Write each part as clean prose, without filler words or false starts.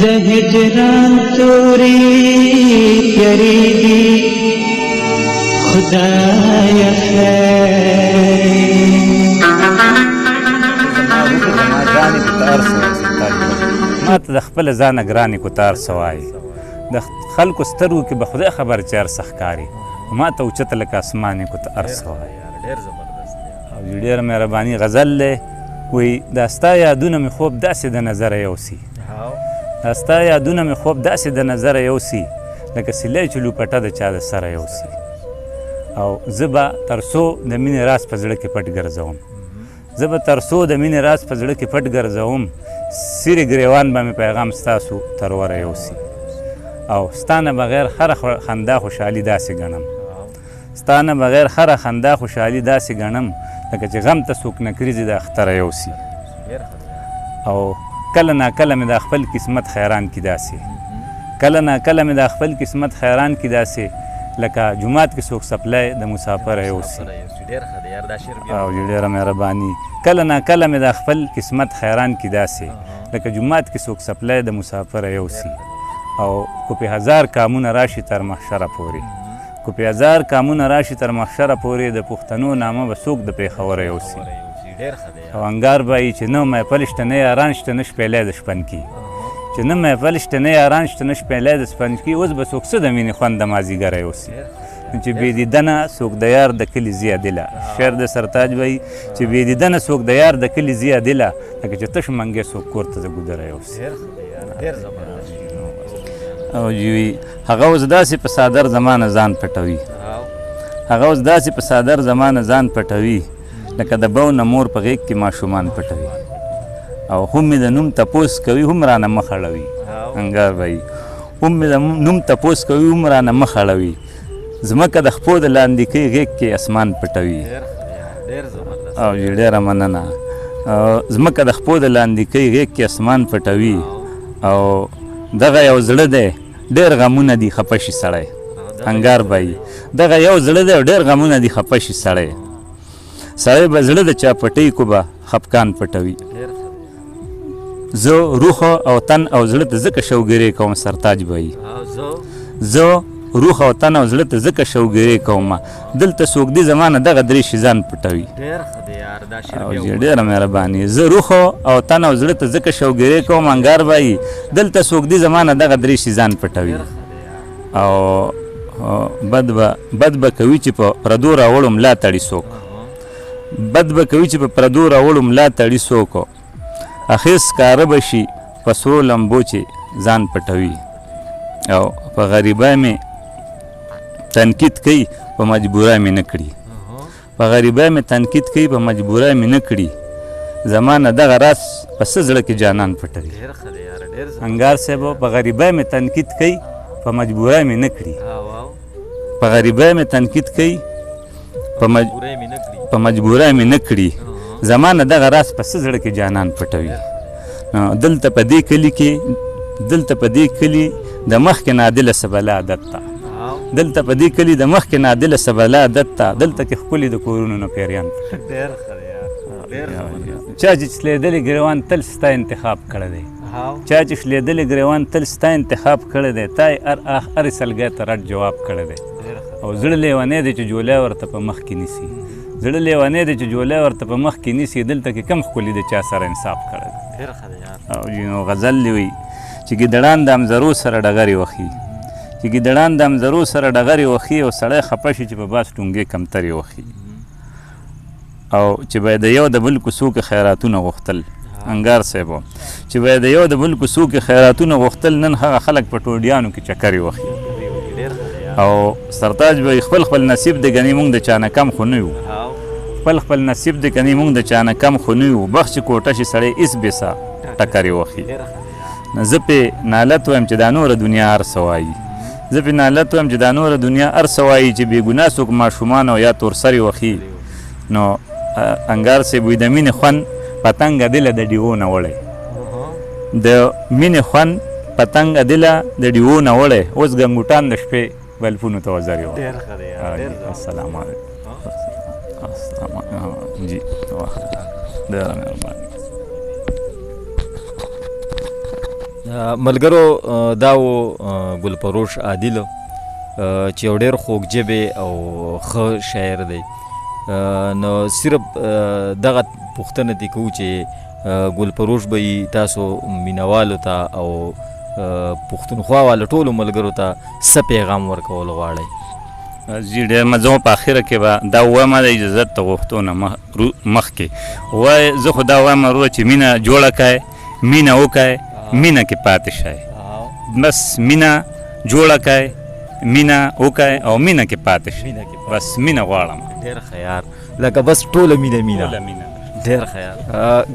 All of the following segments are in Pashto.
د هجران توري یریږي خدای ما ته د خپل ځانه ګرانې کوتار سوای د خلکو سترګو کې به خدای خبر چې هر څه ښکاري ما ته اوچته لکه اسمانې کوتار سوای او ډېره مهرباني غزل دی وایي دا ستا یادونه مې خوب داسې د نظره یوسي دا ستا یادونه مې خوب داسې د نظره یوسي لکه سیلی چې لوپټه د چا د سره یوسي او زه به تر څو د مینې راز په زړه کې پټ ګرځوم زه به تر څو د مینې راز په زړه کې پټ ګرځوم سیرې ګریوان به مې پیغام ستاسو تر وره یوسي او ستا نه بغیر هره خندا خوشحالي داسې ګڼم ستا نه بغیر هره خندا خوشحالي داسې ګڼم لکه چې غم ته څوک نکریزې د اختره یوسي او کله ناکله مې د خپل قسمت حیران کې داسې کله ناکله مې د خپل قسمت حیران کې داسې لکه جومات کې څوک سپلی د مسافر یوسي او ډېره مهرباني کله ناکله مې د خپل قسمت حیران کې داسې لکه جومات کې څوک سپلی د مسافر یوسي او کو په هزار کامونه راشي تر محشره پورې کو په هزار کامونه راشي تر محشره پورې د پښتنو نامه به څوک د پېښوره یوسي او انګار به یي چې نه محفل شته نه یاران شته نه شپېلی د شپن کې چې نه محفل شته نه یاران شته نه شپېلی د شپن کې اوس به څوک څه د مینې خوند د مازدیګره یوسي چې بې دیدنه څوک د یار د کلي زیه دله شعر د سرتاج وایي چې بې دیدنه څوک د یار د کلي زیه دله لکه چې تش منګی څوک کور ته د ګودره یوسي او جوي هغه اوس داسې په صادر زمانه ځان پټوي هغه اوس داسې په صادر زمانه ځان پټوي لکه د بو نه مور په غېږ کې ماشومان پټوي او هم مې د نوم تپوس کوي هم رانه مخ اړوي انګار وایي هم مې د نوم تپوس کوي هم رانه مخ اړوي ځمکه د خپو د لاندې کوي غېږ کې اسمان پټوي او ډېره مننه ځمکه د خپو د لاندې کوي غېږ کې اسمان پټوي او دغه یو زړه دی ډېر غمونه دي خفه شي سړی انګار وایي دغه یو زړه دی ډېر غمونه دي خفه شي سړی سړی به زړه د چا پټۍ کو به خفقان پټوي زه روح او تن او زړه ته ځکه شوګیرې کوم سرتاج وایي زه روح او تن او زړه ته ځکه شوګیرې کوم دلته څوک دي زمانه دغه درې شي ځان پټوي او ډېره مهرباني زه روح او تن او زړه ته ځکه شوګیرې کوم انګار وایي دلته څوک دي زمانه دغه درې شي ځان پټوي او بد به کوي چې په پردو راوړو ملا تړي څوک بد به کوي چې په پردو راوړو ملا تړي څوک اخیس کاره به شي په سرو لمبو چې ځان پټوي او په غریبۍ مې تنقید کوي په مجبورۍ مې نه کړي په غریبۍ مې تنقید کوي په مجبورۍ مې نه کړي زمانه دغه راز په څه زړه کې جانان پټوي انګار صاحب په غریبۍ مې تنقید کوي په مجبورۍ مې نه کړي په غریبۍ مې تنقید کوي په مجبورۍ مې نه کړي زمانه دغه راز په څه زړه کې جانان پټوي دلته په دې کلي د مخکې نادله سبله عادت ته دلته په دې کلي د مخکې نادله سبله عادت ته دلته کې ښکلي د کورونو نه پیریان چا چې شلېدلې ګریوان تل ستا انتخاب کړی دی چا چې شلېدلې ګریوان تل ستا انتخاب کړی دی تا یې هرې سلګۍ ته رټ جواب کړی دی او زړه لیونی دی چې جولی ورته په مخ کې نیسي زړه لیونی دی چې جولی ورته په مخ کې نیسي دلته کې کم ښکلي د چا سره انصاف کړی دی او نو غزل دی وایي چې ګیدړان د امزرو سره ډغرې وخي چې ګیدړان د امزرو سره ډغرې وخي او سړی خفه شي چې په باز ټونګې کمترې وخي او چې به د یو د بل کوڅو کې خیراتونه غوښتل انګار صاحب چې به د یو د بل کوڅو کې خیراتونه غوښتل نن هغه خلک په ټوډیانو کې چکرې وخي او سرتاج به خپل نصیب دی ګنې مونږ د چا نه کم خو نه یو خپل نصیب دی ګنې مونږ د چا نه کم خو نه یو بخت چې کوټه شي سړی ایس بېسه ټکرې وخي زه پې نالت وایم چې دا نوره دنیا هر څه وایي زه پې نالت وایم چې دا نوره دنیا هر څه وایي چې بېګناه څوک ماشومان او یا تورسرې وخي نو انګار صاحب وایي د مینې خوند پتنګه دله د ډیوو نه وړی د مینې خوند پتنګه دله د ډیوو نه وړی اوس ګنګوټان د شپې بلفونو ته وزرې وړی السلام علیکم جی ډېره مهرباني ملګرو دا و ګلفروش عادل چې یو ډېر خوږ ژبې او ښه شاعر دی. نو صرف دغه پوښتنه دې کوو چې ګلفروش به یې تاسو مینوالو ته او پښتونخوا والو ټولو ملګرو ته څه پیغام ورکول غواړئ؟ زه ډېر مزه په اخره کې به دا وایم د اجازت ته غوښتو نه مخکې وایي زه خو دا وایم ورو چې مینه جوړه کړئ، مینه وکړئ، مینه کې پاتې شئ. بس مینه جوړه کړئ، مینه وکړئ او مینه کې پاتې شئ. بس مینه غواړم. ډېر ښه یار، لکه بس ټوله مینه. ډېر ښه یار.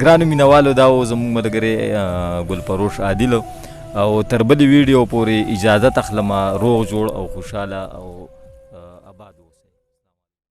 ګرانو مینوالو دا و زموږ ملګری ګلفروش عادل او تر بلې ویډیو پورې اجازت اخلم. روغ جوړ او خوشحاله او